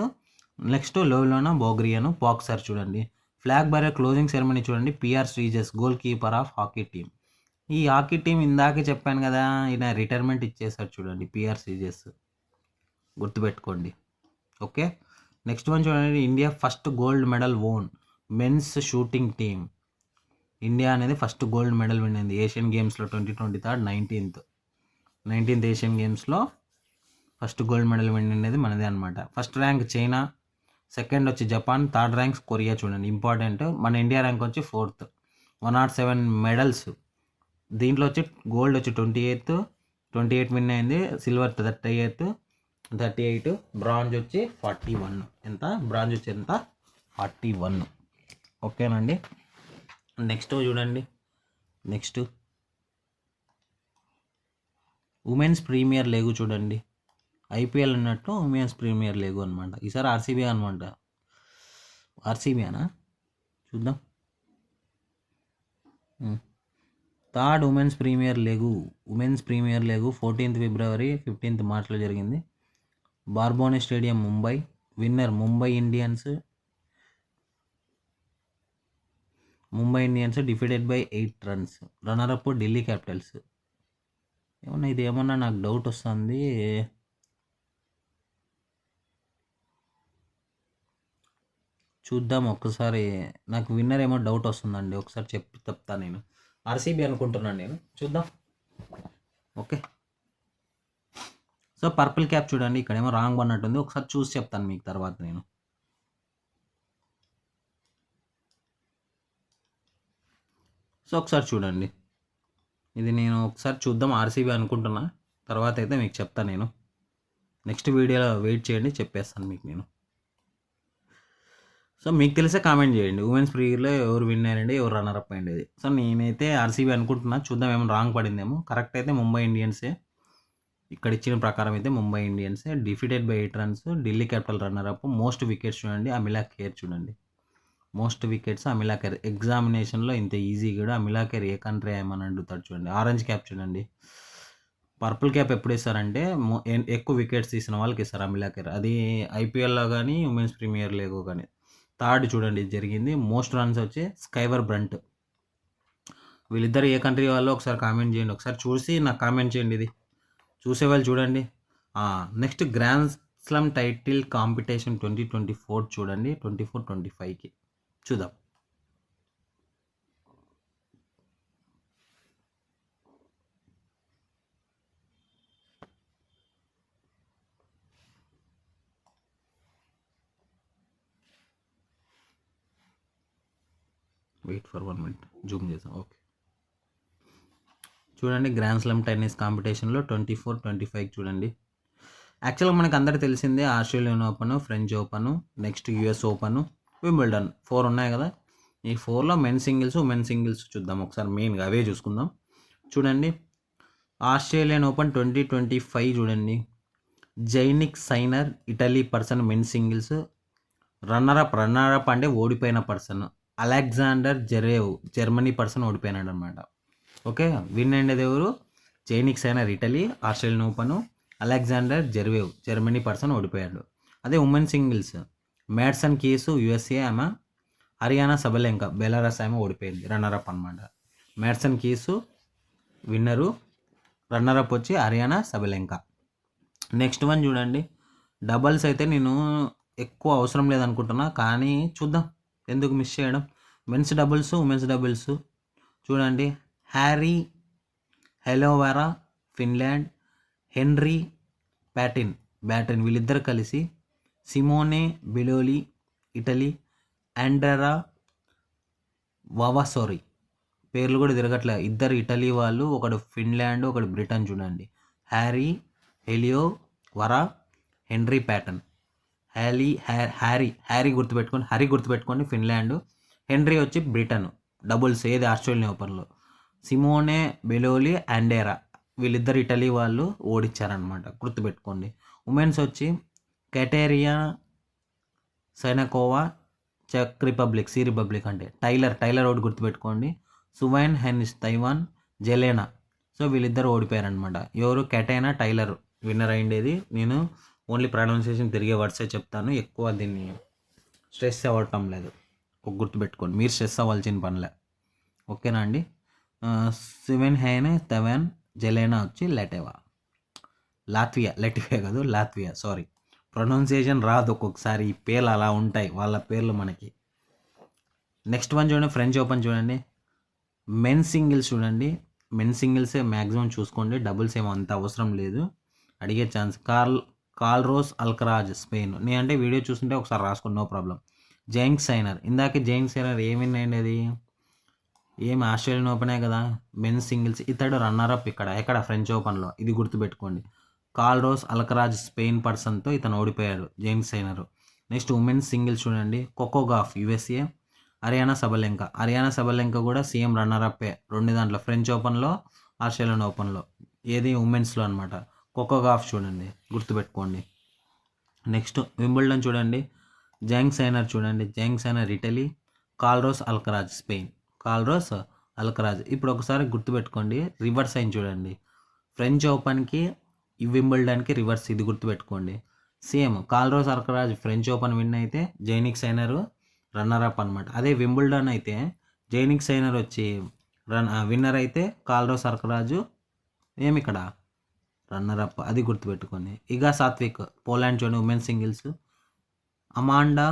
నెక్స్ట్ లోవ్లియోనా బోగ్రియన్ బాక్సర్ చూడండి. ఫ్లాగ్ బ్యారియర్ క్లోజింగ్ సెరమనీ చూడండి, PR Sreejesh goalkeeper of hockey team. ఈ హాకీ టీం ఇందాకే చెప్పాను కదా, ఈయన రిటైర్మెంట్ ఇచ్చేసాడు చూడండి, పిఆర్ శ్రీజస్. గుర్తుపెట్టుకోండి. ఓకే, నెక్స్ట్ వన్ చూడండి. India first gold medal won men's shooting team. India అనేది ఫస్ట్ గోల్డ్ మెడల్ విన్ అయింది ఏషియన్ గేమ్స్లో 2023 19th ఏషియన్ గేమ్స్లో ఫస్ట్ గోల్డ్ మెడల్ విన్ అనేది మనదే అనమాట. ఫస్ట్ ర్యాంక్ చైనా, సెకండ్ వచ్చి జపాన్, థర్డ్ ర్యాంక్ కొరియా చూడండి. ఇంపార్టెంట్. మన ఇండియా ర్యాంక్ వచ్చి 4th, 107 మెడల్స్. దీంట్లో వచ్చి గోల్డ్ వచ్చి 28 విన్ అయింది, సిల్వర్ 38, బ్రాంజ్ వచ్చి 41. ఎంత బ్రాంజ్ వచ్చి ఎంత 41. ఓకేనండి. నెక్స్ట్ చూడండి, నెక్స్ట్ ఉమెన్స్ ప్రీమియర్ లీగ్ చూడండి. ఐపీఎల్ అన్నట్టు ఉమెన్స్ ప్రీమియర్ లీగ్ అనమాట. ఈసారి ఆర్సీబీ అనమాట. ఆర్సీబీనా చూద్దాం. Third women's premier league 14th ఫిబ్రవరి 15th మార్చ్లో జరిగింది. Brabourne stadium, Mumbai. Winner Mumbai Indians defeated by 8 runs. Runner up Delhi Capitals. ఏమన్నా నాకు డౌట్ వస్తుంది. చూద్దాం ఒక్కసారి. నాకు విన్నర్ ఏమో డౌట్ వస్తుందండి, ఒకసారి చెప్తాను. నేను ఆర్సీబీ అనుకుంటున్నాను నేను. చూద్దాం. ఓకే. సో పర్పుల్ క్యాప్ చూడండి, ఇక్కడేమో రాంగ్ పడినట్టుంది. ఒకసారి చూసి చెప్తాను మీకు తర్వాత నేను. సో ఒకసారి చూడండి, ఇది నేను ఒకసారి చూద్దాం. ఆర్సీబీ అనుకుంటున్నా, తర్వాత అయితే మీకు చెప్తాను నేను. నెక్స్ట్ వీడియోలో వెయిట్ చేయండి, చెప్పేస్తాను మీకు నేను. సో మీకు తెలిసే కామెంట్ చేయండి, ఉమెన్స్ ప్రీమియర్లో ఎవరు విన్ అయ్యండి, ఎవరు రన్నరప్ అయ్యింది. సో నేనైతే ఆర్సీబీ అనుకుంటున్నా, చూద్దాం ఏమైనా రాంగ్ పడిందేమో. కరెక్ట్ అయితే ముంబై ఇండియన్సే. ఇక్కడ ఇచ్చిన ప్రకారం అయితే ముంబై ఇండియన్సే. Defeated by 8 runs. Delhi capital runner up. Most wickets చూడండి, అమిలా ఖేర్ చూడండి. Most wickets Amelia Kerr. ఎగ్జామినేషన్లో ఇంత ఈజీ కూడా అమిలా ఖేర్ ఏ కంట్రీ ఏమని అడుగుతాడు చూడండి. ఆరెంజ్ క్యాప్ చూడండి. పర్పుల్ క్యాప్ ఎప్పుడు ఇస్తారంటే ఎక్కువ వికెట్స్ తీసిన వాళ్ళకి ఇస్తారు అమిలా ఖేర్. అది ఐపీఎల్లో కానీ ఉమెన్స్ ప్రీమియర్ లీగ్ కానీ. థర్డ్ చూడండి జరిగింది. మోస్ట్ రన్స్ వచ్చి స్కైవర్ బ్రంట్. వీళ్ళిద్దరు ఏ కంట్రీ వాళ్ళు ఒకసారి కామెంట్ చేయండి. ఒకసారి చూసి నాకు కామెంట్ చేయండి, ఇది చూసేవాళ్ళు చూడండి. Next grand slam title competition 2024 చూడండి. 24-25కి చూద్దాం. వెయిట్ ఫర్ 1 minute, జూమ్ చేద్దాం. ఓకే చూడండి, గ్రాండ్ స్లామ్ టెన్నిస్ కాంపిటీషన్లో 24-25 చూడండి. యాక్చువల్గా మనకు అందరికీ తెలిసిందే, Australian open, French open, next US open, Wimbledon 4 ఉన్నాయి కదా. ఈ 4లో మెన్ సింగిల్స్, ఉమెన్ సింగిల్స్ చూద్దాం ఒకసారి. మెయిన్గా అవే చూసుకుందాం. చూడండి, ఆస్ట్రేలియన్ ఓపెన్ 2025 చూడండి. Jannik Sinner Italy person men singles. Runner up అంటే ఓడిపోయిన person Alexander Zverev Germany person ఓడిపోయినాడు అనమాట. ఓకే, విన్ అయ్యేది ఎవరు? Jannik Sinner Italy Australian open, Alexander Zverev Germany person ఓడిపోయాడు. అదే women singles Madison Keys USA ఆమె, హరియానా సబలెంకా బెలారస్ ఆమె ఓడిపోయింది, రన్నరప్ అనమాట. మ్యాడ్సన్ కీసు విన్నరు, రన్నరప్ వచ్చి హరియానా సబలెంకా. నెక్స్ట్ వన్ చూడండి, డబల్స్ అయితే నేను ఎక్కువ అవసరం లేదనుకుంటున్నా, కానీ చూద్దాం ఎందుకు మిస్ చేయడం. మెన్స్ డబుల్స్, ఉమెన్స్ డబుల్స్ చూడండి. హ్యారీ హెలోవెరా ఫిన్లాండ్, హెన్రీ బ్యాటిన్ వీళ్ళిద్దరు కలిసి సిమోనే బిలోలి ఇటలీ, ఆండ్రెరా వావాసోరి పేర్లు కూడా తిరగట్లే, ఇద్దరు ఇటలీ వాళ్ళు, ఒకడు ఫిన్లాండ్, ఒకడు బ్రిటన్ చూడండి. Harri Heliovaara, Henry Patten. Harri గుర్తుపెట్టుకోండి ఫిన్లాండ్, హెన్రీ వచ్చి బ్రిటన్. డబుల్స్ ఏది ఆస్ట్రేలియన్ ఓపెన్లో. సిమోనే బెలోలి, ఆండెరా వీళ్ళిద్దరు ఇటలీ వాళ్ళు ఓడించారనమాట, గుర్తుపెట్టుకోండి. ఉమెన్స్ వచ్చి కెటేరియా సైనకోవా, చెక్ రిపబ్లిక్, అంటే టైలర్ ఒకటి గుర్తుపెట్టుకోండి. సువైన్ హెనిస్ తైవాన్, జెలెనా. సో వీళ్ళిద్దరు ఓడిపోయారనమాట. ఎవరు? కెటైనా టైలర్ విన్నర్ అయిండేది. నేను ఓన్లీ ప్రొనౌన్సియేషన్ తిరిగే వర్డ్సే చెప్తాను, ఎక్కువ దీన్ని స్ట్రెస్ అవ్వటం లేదు. గుర్తుపెట్టుకోండి, మీరు స్ట్రెస్ అవ్వాల్సిన పనిలే. ఓకేనా అండి. సువెన్ హైన్ తైవాన్, జెలెనా వచ్చి లాట్వియా కాదు లాట్వియా, సారీ ప్రొనౌన్సియేషన్ రాదు ఒక్కొక్కసారి, ఈ పేర్లు అలా ఉంటాయి వాళ్ళ పేర్లు మనకి. నెక్స్ట్ వన్ చూడండి, ఫ్రెంచ్ ఓపెన్ చూడండి. మెన్ సింగిల్స్ చూడండి, మెన్ సింగిల్సే మ్యాక్సిమం చూసుకోండి, డబుల్స్ ఏమో అంత అవసరం లేదు, అడిగే ఛాన్స్. Carlos Alcaraz Spain. నేనంటే వీడియో చూస్తుంటే ఒకసారి రాసుకోండి, నో ప్రాబ్లం. జైంక్ సైనర్, ఇందాక జైంక్ సైనర్ ఏమి అయింది, ఏమి ఆస్ట్రేలియన్ ఓపెనే కదా, మెన్స్ సింగిల్స్. ఇతడు రన్నర్ అప్ ఎక్కడ ఫ్రెంచ్ ఓపెన్లో, ఇది గుర్తుపెట్టుకోండి. కార్లోస్ అల్కరాజ్ స్పెయిన్ పర్సన్తో ఇతను ఓడిపోయాడు, James Sinner. Next women's singles చూడండి, Coco Gauff USA, Aryna Sabalenka కూడా సేమ్ రన్నర్ అప్పే, రెండు దాంట్లో ఫ్రెంచ్ ఓపెన్లో, ఆస్ట్రేలియన్ ఓపెన్లో. ఏది ఉమెన్స్లో అనమాట. కోకో గాఫ్ చూడండి, గుర్తుపెట్టుకోండి. నెక్స్ట్ వింబుల్డన్ చూడండి, Jannik Sinner Italy, Carlos Alcaraz Spain. ఇప్పుడు ఒకసారి గుర్తుపెట్టుకోండి, రివర్స్ అయింది చూడండి. ఫ్రెంచ్ ఓపెన్కి వింబుల్డన్కి రివర్స్, ఇది గుర్తుపెట్టుకోండి. Same Carlos Alcaraz French open win అయితే జైనిక్ సైనర్ రన్నర్ అప్ అనమాట. అదే వింబుల్డన్ అయితే జైనిక్ సైనర్ వచ్చి విన్నర్ అయితే కార్లోస్ అల్కరాజు ఇక్కడ రన్నర్ అప్, అది గుర్తుపెట్టుకోండి. ఇగా సాత్విక్ పోలాండ్ చూడండి, ఉమెన్ సింగిల్స్, అమాండా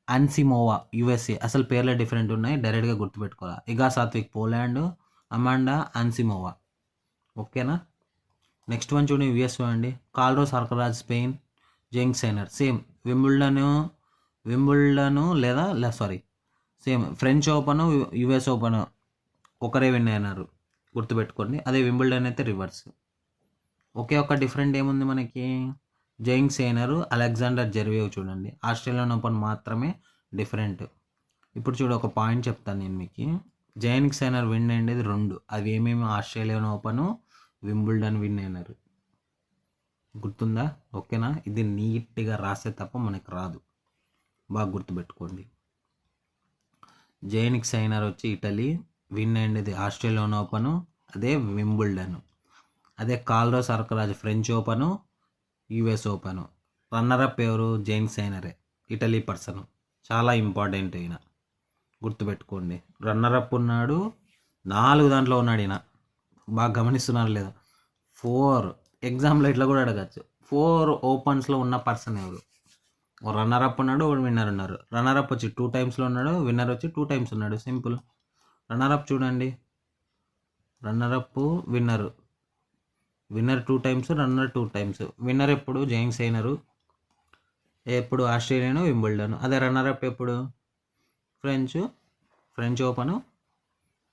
అన్సిమోవా యుఎస్ఏ. అసలు పేర్లే డిఫరెంట్ ఉన్నాయి, డైరెక్ట్గా గుర్తుపెట్టుకోవాలి. ఇగా సాత్విక్ పోలాండ్, అమాండా అన్సిమోవా. ఓకేనా. నెక్స్ట్ వన్ చూడండి, యుఎస్ చూడండి, Carlos Alcaraz Spain, Jannik Sinner. Same Wimbledon లేదా sorry same French open US open ఒకరే విన్ అయినారు, గుర్తుపెట్టుకోండి. అదే వింబుల్డన్ అయితే రివర్స్. ఒకే ఒక డిఫరెంట్ ఏముంది మనకి, జైంగ్ సైనర్ అలెగ్జాండర్ జెర్వేవ్ చూడండి, ఆస్ట్రేలియన్ ఓపెన్ మాత్రమే డిఫరెంట్. ఇప్పుడు చూడు, ఒక పాయింట్ చెప్తాను నేను మీకు. జైనిక్ సైనర్ విన్ అయ్యేది రెండు, అవి ఏమేమి ఆస్ట్రేలియన్ ఓపెన్, వింబుల్డన్ విన్ అయినారు, గుర్తుందా? ఓకేనా. ఇది నీట్గా రాసే తప్ప మనకు రాదు, బాగా గుర్తుపెట్టుకోండి. జైనిక్ సైనర్ వచ్చి ఇటలీ, విన్ అయ్యేది ఆస్ట్రేలియన్ ఓపెను, అదే వింబుల్డన్. అదే Carlos Alcaraz French open, US open. Runner-up ఎవరు? జైనిక్ సైనరే, ఇటలీ పర్సన్. చాలా ఇంపార్టెంట్ అయిన, గుర్తుపెట్టుకోండి. రన్నరప్ ఉన్నాడు, 4 దాంట్లో ఉన్నాడు ఈయన, బాగా గమనిస్తున్నారు లేదా? 4 ఎగ్జామ్లో ఇట్లా కూడా అడగచ్చు, 4 ఓపెన్స్లో ఉన్న పర్సన్ ఎవరు? రన్నరప్ ఉన్నాడు, విన్నర్ ఉన్నారు. రన్నరప్ వచ్చి 2 టైమ్స్లో ఉన్నాడు, విన్నర్ వచ్చి 2 టైమ్స్ ఉన్నాడు, సింపుల్. రన్నరప్ చూడండి, runner up winner 2 times, runner 2 times. Winner ఎప్పుడు? జైంగ్ సైనరు, ఎప్పుడు ఆస్ట్రేలియన్ వింబుల్డన్. అదే రన్నరప్ ఎప్పుడు? French open,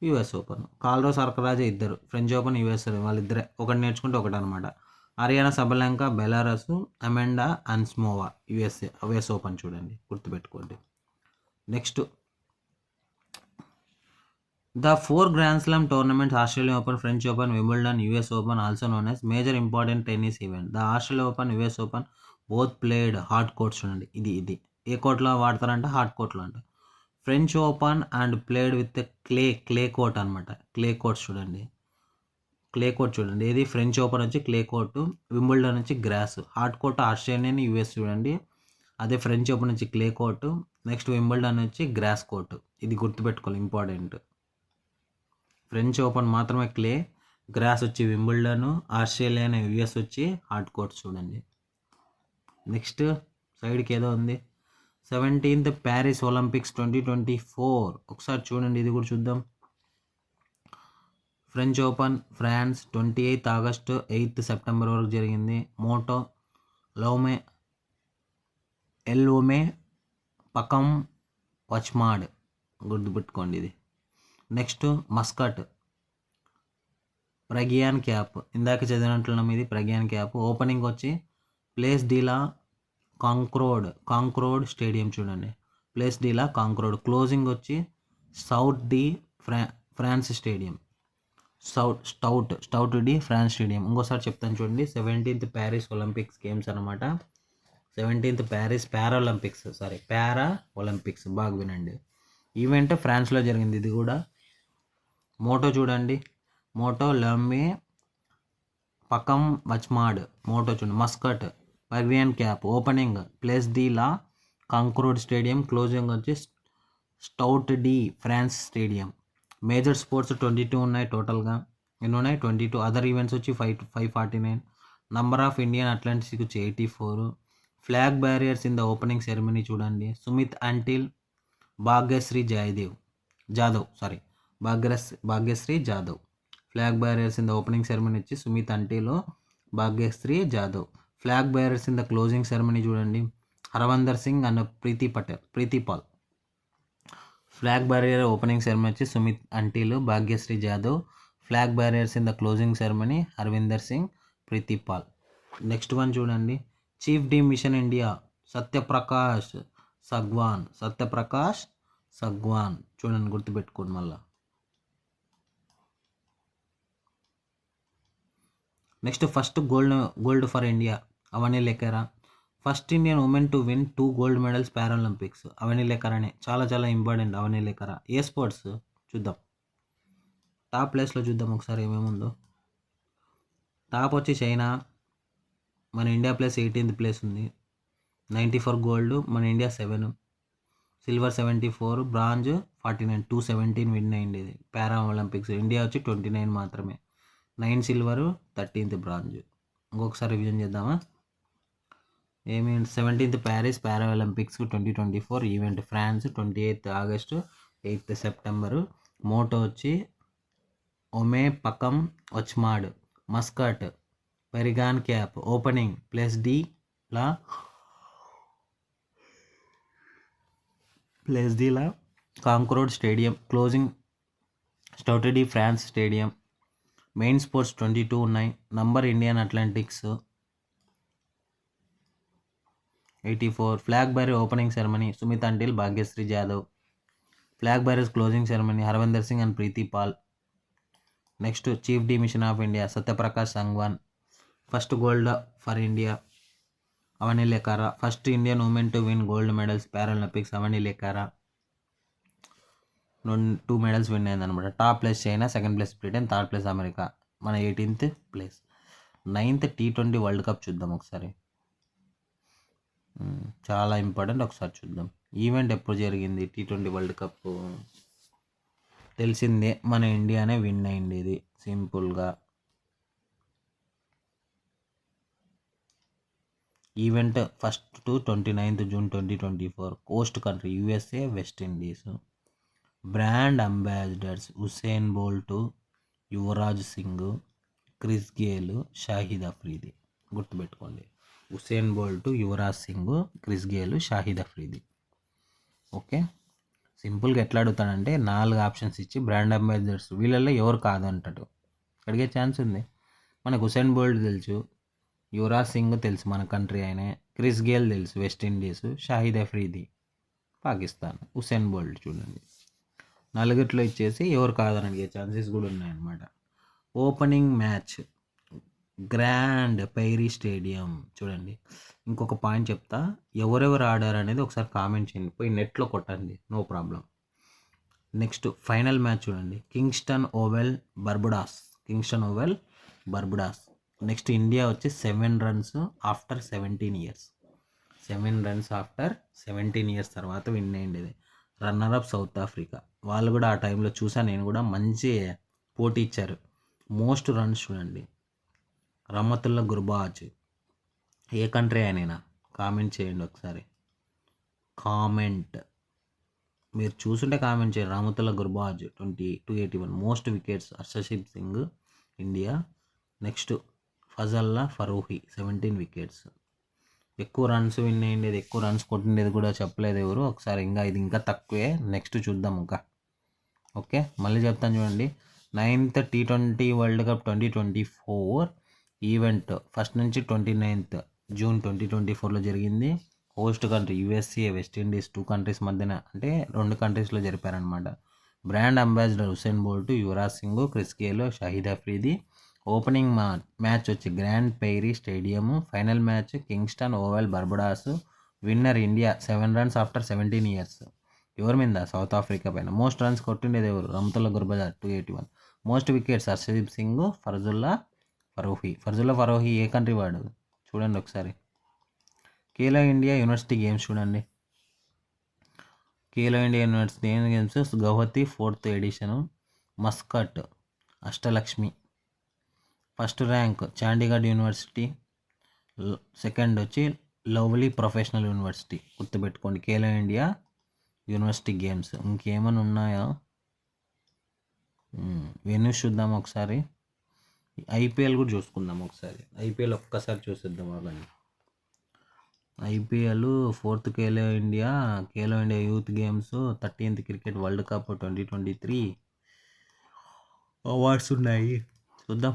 US open. Carlos Alcaraz ఇద్దరు, ఫ్రెంచ్ ఓపెన్, యుఎస్, వాళ్ళిద్దరే, ఒకటి నేర్చుకుంటే ఒకటి అనమాట. Aryna Sabalenka Belarus, Amanda Anisimova US open చూడండి, గుర్తుపెట్టుకోండి. Next the 4 grand slam tournaments, Australian open, French open, Wimbledon, US open, also known as major important tennis event. The Australian open, US open both played hard courts చూడండి, ఇది ఏ కోర్ట్లో వాడతారంటే హార్డ్ కోర్ట్లో అంట. French open and played with clay court అనమాట, క్లే కోర్ట్స్ చూడండి, ఏది ఫ్రెంచ్ ఓపెన్ వచ్చి క్లే కోర్టు, వింబుల్డన్ వచ్చి grass. Hard court Australian, US చూడండి. అదే ఫ్రెంచ్ ఓపెన్ వచ్చి క్లే కోర్టు, నెక్స్ట్ వింబుల్డన్ వచ్చి గ్రాస్ కోర్టు, ఇది గుర్తుపెట్టుకోవాలి, ఇంపార్టెంట్. ఫ్రెంచ్ ఓపెన్ మాత్రమే క్లే, గ్రాస్ వచ్చి వింబుల్డన్, ఆస్ట్రేలియన్, యుఎస్ వచ్చి హార్డ్ కోర్ట్స్ చూడండి. నెక్స్ట్ సైడ్కి ఏదో ఉంది, 17th ప్యారిస్ ఒలింపిక్స్ 2024. ఒకసారి చూడండి, ఇది కూడా చూద్దాం. French open France 28 August 8 September వరకు జరిగింది. మోటో ఎల్ఓమే పకం వచ్మాడ్, గుర్తుపెట్టుకోండి ఇది. నెక్స్ట్ మస్కట్ ప్రగ్యాన్ క్యాప్, ఇందాక చదివినట్లున్నాం, ఇది ప్రగ్యాన్ క్యాప్. ఓపెనింగ్ వచ్చి ప్లేస్ డీలా కాంక్రోడ్ స్టేడియం చూడండి, ప్లేస్ డీలా కాంక్రోడ్. క్లోజింగ్ వచ్చి Stade de France stadium, Stade de France stadium. ఇంకోసారి చెప్తాను చూడండి, 17th ప్యారిస్ ఒలింపిక్స్ గేమ్స్ అనమాట. 17th ప్యారిస్ పారా ఒలింపిక్స్, బాగా వినండి. ఈవెంట్ ఫ్రాన్స్లో జరిగింది, ఇది కూడా. మోటో చూడండి, మోటో లమ్మే పకం వచ్మాడ్, మోటో చూడండి. Mascot Phrygian cap, opening Place de la Concorde stadium, closing వచ్చి Stade de France stadium. Major sports 22 ఉన్నాయి టోటల్గా, ఎన్ని ఉన్నాయి? 22. అదర్ ఈవెంట్స్ వచ్చి 549. నంబర్ ఆఫ్ ఇండియన్ అథ్లెట్స్ వచ్చి 84. Flag bearers in the opening ceremony చూడండి, Sumit Antil, Bhagyashree Jadhav. Flag bearers in the opening ceremony వచ్చి Sumit Antil, Bhagyashree Jadhav. Flag bearers in the closing ceremony చూడండి, Harvinder Singh and Preeti Pal. Flag bearer opening ceremony వచ్చి Sumit Antil, Bhagyashree Jadhav. Flag bearers in the closing ceremony Harvinder Singh, Preeti Pal. Next one చూడండి. Chief de mission India Satyaprakash Sangwan చూడండి, గుర్తుపెట్టుకోండి మళ్ళా. Next first gold for India Avani Lekhara. First Indian women to win 2 gold medals Paralympics Avani లెక్కరానే. చాలా చాలా ఇంపార్టెంట్ అవని లెక్కరా. ఏ స్పోర్ట్స్ చూద్దాం, టాప్ ప్లేస్లో చూద్దాం ఒకసారి ఏమేముందో. టాప్ వచ్చి చైనా, మన ఇండియా ప్లేస్ 18th ప్లేస్ ఉంది. 94 గోల్డ్, మన ఇండియా 7. సిల్వర్ 74, బ్రాంజ్ 49, 217 విన్ అయింది ఇది పారా ఒలింపిక్స్. ఇండియా వచ్చి 29 మాత్రమే. 9 సిల్వరు, 13th బ్రాంజ్. ఇంకొకసారి రివిజన్ చేద్దామా. ఏమి 17th Paris para Olympics 2024 event. France 28th August, 8th September. Motto వచ్చి ఒమే పకం ఒచ్మాడ్, mascot, Phrygian cap. Opening Place de la Concorde stadium. Closing Stade de France stadium. Main sports 22 ఉన్నాయి. Number Indian athletics 84. Flag bearer opening ceremony Sumit Antil, Bhagyashree Jadhav. Flag bearers closing ceremony Harvinder Singh and Preeti Pal. Next chief de mission of India Satyaprakash Sangwan. First gold for India Avani Lekhara. First Indian women to win gold medals Paralympics Avani Lekhara. 2 medals win అయిందనమాట. Top place China, second place Britain, third place America, మన 18th place. 9th T20 world cup చూద్దాం ఒకసారి. చాలా ఇంపార్టెంట్, ఒకసారి చూద్దాం. ఈవెంట్ ఎప్పుడు జరిగింది T20 వరల్డ్ కప్ తెలిసిందే, మన ఇండియానే విన్ అయింది ఇది సింపుల్గా. Event 1st to 29th June 2024. Host country USA, West Indies. Brand ambassadors Usain Bolt, Yuvraj Singh, Chris Gayle, Shahid Afridi. గుర్తుపెట్టుకోండి, Usain Bolt, Yuvraj Singh, Chris Gayle, Shahid Afridi. Okay, సింపుల్గా ఎట్లా అడుగుతాడంటే 4 ఆప్షన్స్ ఇచ్చి బ్రాండ్ అంబాసిడర్స్ వీళ్ళల్లో ఎవరు కాదంటాడు. అడిగే ఛాన్స్ ఉంది. మనకు హుసేన్ బోల్ట్ తెలుసు, యువరాజ్ సింగ్ తెలుసు మన కంట్రీ ఆయనే, క్రిస్ గేల్ తెలుసు West Indies, Shahid Afridi Pakistan, Usain Bolt చూడండి. 4 ఇచ్చేసి ఎవరు కాదని అడిగే ఛాన్సెస్ కూడా ఉన్నాయన్నమాట. Opening match Grand Prairie stadium చూడండి. ఇంకొక పాయింట్ చెప్తా, ఎవరెవరు ఆడారు అనేది ఒకసారి కామెంట్ చేయండి, పోయి నెట్లో కొట్టండి, no problem. Next final match చూడండి, Kingston Oval Barbados. Next India వచ్చి 7 runs after 17 years. 7 runs after 17 years తర్వాత విన్ అయింది ఇది. Runner up South Africa. వాళ్ళు కూడా ఆ టైంలో చూసాను నేను కూడా, మంచి పోటీ ఇచ్చారు. మోస్ట్ రన్స్ చూడండి, రహమతుల్లా గుర్బాజ్. ఏ కంట్రీ అయినా కామెంట్ చేయండి ఒకసారి, కామెంట్ మీరు చూసుంటే కామెంట్ చేయండి. Rahmanullah Gurbaz 281. Most wickets Arshdeep Singh India. Next Fazalhaq Farooqi 17 wickets. ఎక్కువ రన్స్ విన్ అయ్యిండేది, ఎక్కువ రన్స్ కొట్టిండేది కూడా చెప్పలేదు ఎవరు. ఒకసారి ఇది ఇంకా తక్కువే, నెక్స్ట్ చూద్దాం ఇంకా. ఓకే, మళ్ళీ చెప్తాను చూడండి. 9th T20 world cup 2024 event 1st నుంచి 29th June 2024లో జరిగింది. Host country USA, West Indies, 2 countries మధ్యన, అంటే 2 కంట్రీస్లో జరిపారనమాట. Brand ambassador Usain Bolt, Yuvraj Singh, Chris Gayle, Shahid Afridi. Opening match వచ్చి Grand Prairie stadium. Final match Kensington Oval Barbados. Winner India 7 runs after 17 years. ఎవరి మీద? సౌత్ ఆఫ్రికా పైన. మోస్ట్ రన్స్ కొట్టిండేది ఎవరు? రహమతుల్లా గుర్బాజ్ 281. మోస్ట్ వికెట్స్ హర్షదీప్ సింగ్, ఫజలుల్లా ఫరూహి ఏ కంట్రీ వాడు చూడండి ఒకసారి. ఖేలో ఇండియా యూనివర్సిటీ గేమ్స్ చూడండి. Khelo India University Games Guwahati 4th edition. Mascot Ashtalakshmi. First rank Chandigarh University. Second వచ్చి లవ్లీ ప్రొఫెషనల్ యూనివర్సిటీ. గుర్తుపెట్టుకోండి, ఖేలో ఇండియా యూనివర్సిటీ గేమ్స్. ఇంకేమైనా ఉన్నాయా? వెన్యూస్ చూద్దాం ఒకసారి. IPL కూడా చూసుకుందాం ఒకసారి. IPL ఒక్కసారి చూసేద్దాం అవన్నీ. IPL, 4th Khelo India youth games, 13th cricket world cup 2023 awards ఉన్నాయి. చూద్దాం.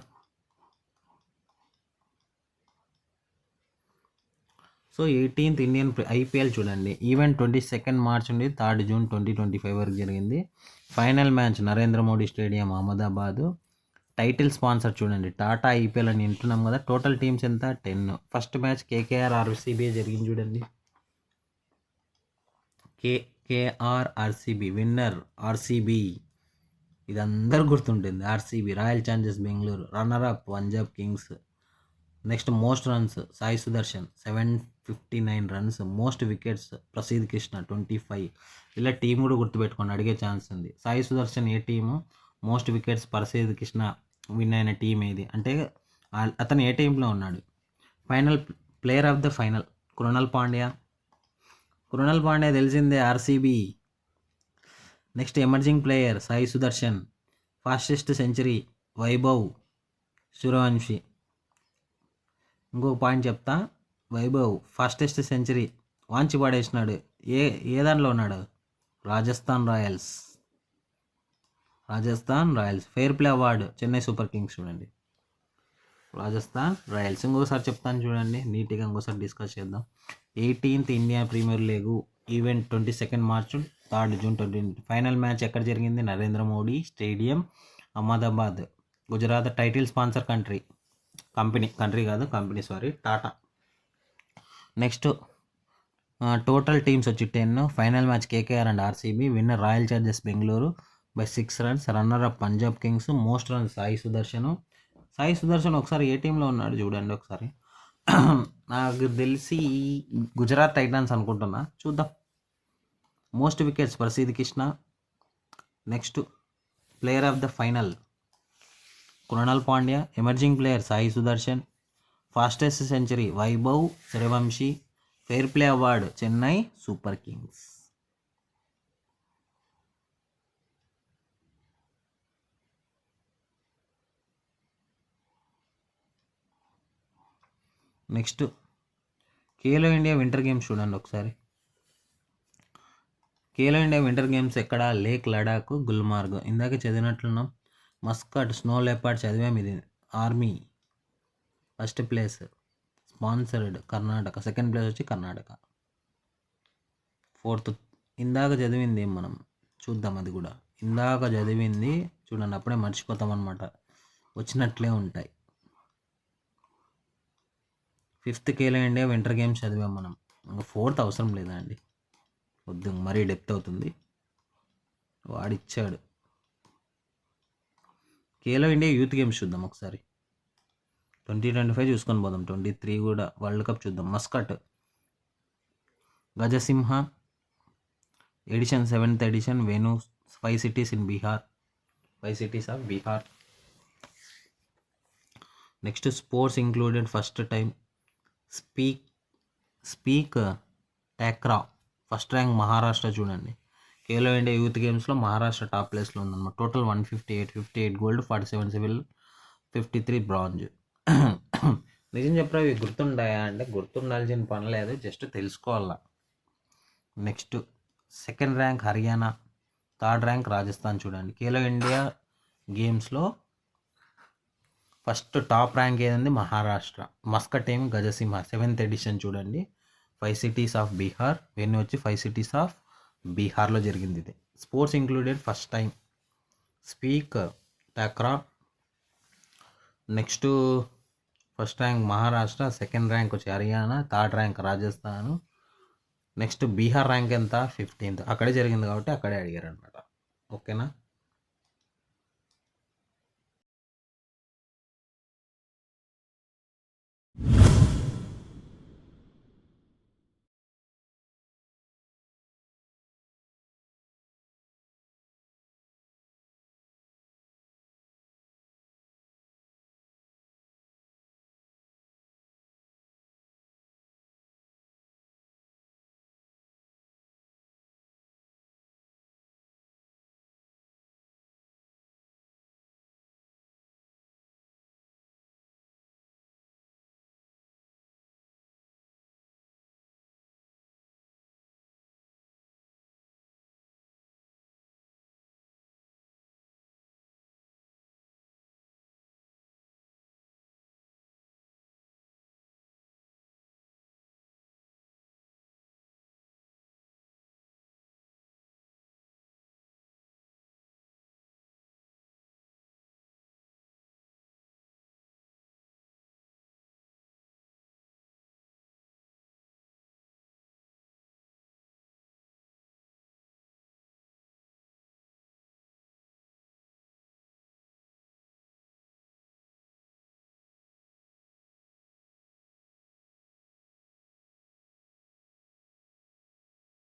సో 18th ఇండియన్ ఐపీఎల్ చూడండి. ఈవెంట్ 22 మార్చ్ నుండి 3 జూన్ 2025 వరకు జరిగింది. Final match Narendra Modi stadium, Ahmedabad. Title sponsor చూడండి, టాటా. ఐపీఎల్ అని వింటున్నాం కదా. టోటల్ టీమ్స్ ఎంత? 10. ఫస్ట్ మ్యాచ్ కేకేఆర్ ఆర్సీబీ జరిగింది చూడండి. KKR RCB winner RCB. ఇది అందరు గుర్తుంటుంది. RCB. Royal Challengers Bengaluru runner up Punjab Kings. Next most runs Sai Sudharsan 759 runs. Most wickets Prasidh Krishna 25. ఇలా టీం కూడా గుర్తుపెట్టుకొని అడిగే ఛాన్స్ ఉంది. సాయి సుదర్శన్ ఏ team? Most wickets Prasidh Krishna win అయిన టీం ఏది అంటే అతను ఏ టీంలో ఉన్నాడు? Final player of the final Krunal Pandya తెలిసిందే, RCB. Next emerging player Sai Sudharsan. Fastest century Vaibhav Suryavanshi. ఇంకొక పాయింట్ చెప్తా, వైభవ్ ఫాస్టెస్ట్ సెంచరీ వాంచి పడేసినాడు. ఏ దాంట్లో ఉన్నాడు? Rajasthan Royals. Fair play award Chennai Super Kings చూడండి. రాజస్థాన్ రాయల్స్. ఇంకోసారి చెప్తాను చూడండి, నీట్గా ఇంకోసారి డిస్కస్ చేద్దాం. 18th India Premier League event 22 March 3 June 2020. Final match ఎక్కడ జరిగింది? Narendra Modi stadium, Ahmedabad, Gujarat. Title sponsor company Tata. Next total teams వచ్చి 10. Final match KKR and RCB. Winner Royal Challengers Bengaluru by 6 runs. Runner up Punjab Kings. Most runs Sai Sudarshan ఒకసారి ఏ టీంలో ఉన్నాడు చూడండి ఒకసారి. నాకు తెలిసి గుజరాత్ టైటన్స్ అనుకుంటున్నా, చూద్దాం. Most wickets Prasidh Krishna. Next player of the final Krunal Pandya. Emerging player Sai Sudharsan. Fastest century Vaibhav Suryavanshi. Fair play award Chennai Super Kings. Next Khelo India winter games చూడండి ఒకసారి. ఖేలో ఇండియా వింటర్ గేమ్స్ ఎక్కడ? లేక్ లడాక్, గుల్మార్గ్. ఇందాక చదివినట్లున్నాం. మస్కట్, స్నో లెపర్డ్ చదివాం. ఇది army first place. Sponsored Karnataka. Second place వచ్చి కర్ణాటక. 4th ఇందాక చదివింది మనం చూద్దాం. అది కూడా ఇందాక చదివింది చూడండి, అప్పుడే మర్చిపోతాం అనమాట, వచ్చినట్లే ఉంటాయి. 5th Khelo India winter games చదివాం మనం. ఇంకా 4th అవసరం లేదా అండి, వద్దు, మరీ డెప్త్ అవుతుంది. వాడిచ్చాడు. ఖేలో ఇండియా యూత్ గేమ్స్ చూద్దాం ఒకసారి. 2025 చూసుకొని పోదాం. 23 కూడా వరల్డ్ కప్ చూద్దాం. Mascot, Gajasimha edition 7th edition. Venue 5 cities in Bihar. 5 cities of Bihar. Next sports included first time sepak takraw. First rank Maharashtra చూడండి. ఖేలో ఇండియా యూత్ గేమ్స్లో మహారాష్ట్ర టాప్ ప్లేస్లో ఉందన్నమాట. Total 158 gold, 47 silver, 53 bronze. నిజం చెప్పరా, ఇవి గుర్తుండాయా అంటే గుర్తుండాల్సిన పని లేదు, జస్ట్ తెలుసుకోవాలా. Next second rank Haryana, third rank Rajasthan చూడండి. ఖేలో ఇండియా గేమ్స్లో ఫస్ట్ టాప్ ర్యాంక్ ఏదండి? మహారాష్ట్ర. మస్కట్ ఏమి? గజసింహ 7th ఎడిషన్ చూడండి. 5 cities ఆఫ్ బీహార్. వెన్యూ వచ్చి 5 cities ఆఫ్ బీహార్లో జరిగింది ఇది. Sports included first time sepak takraw. Next first rank Maharashtra, second rank వచ్చి Haryana, third rank Rajasthan. Next Bihar rank ఎంత? 15th. అక్కడే జరిగింది కాబట్టి అక్కడే అడిగారు అనమాట. ఓకేనా?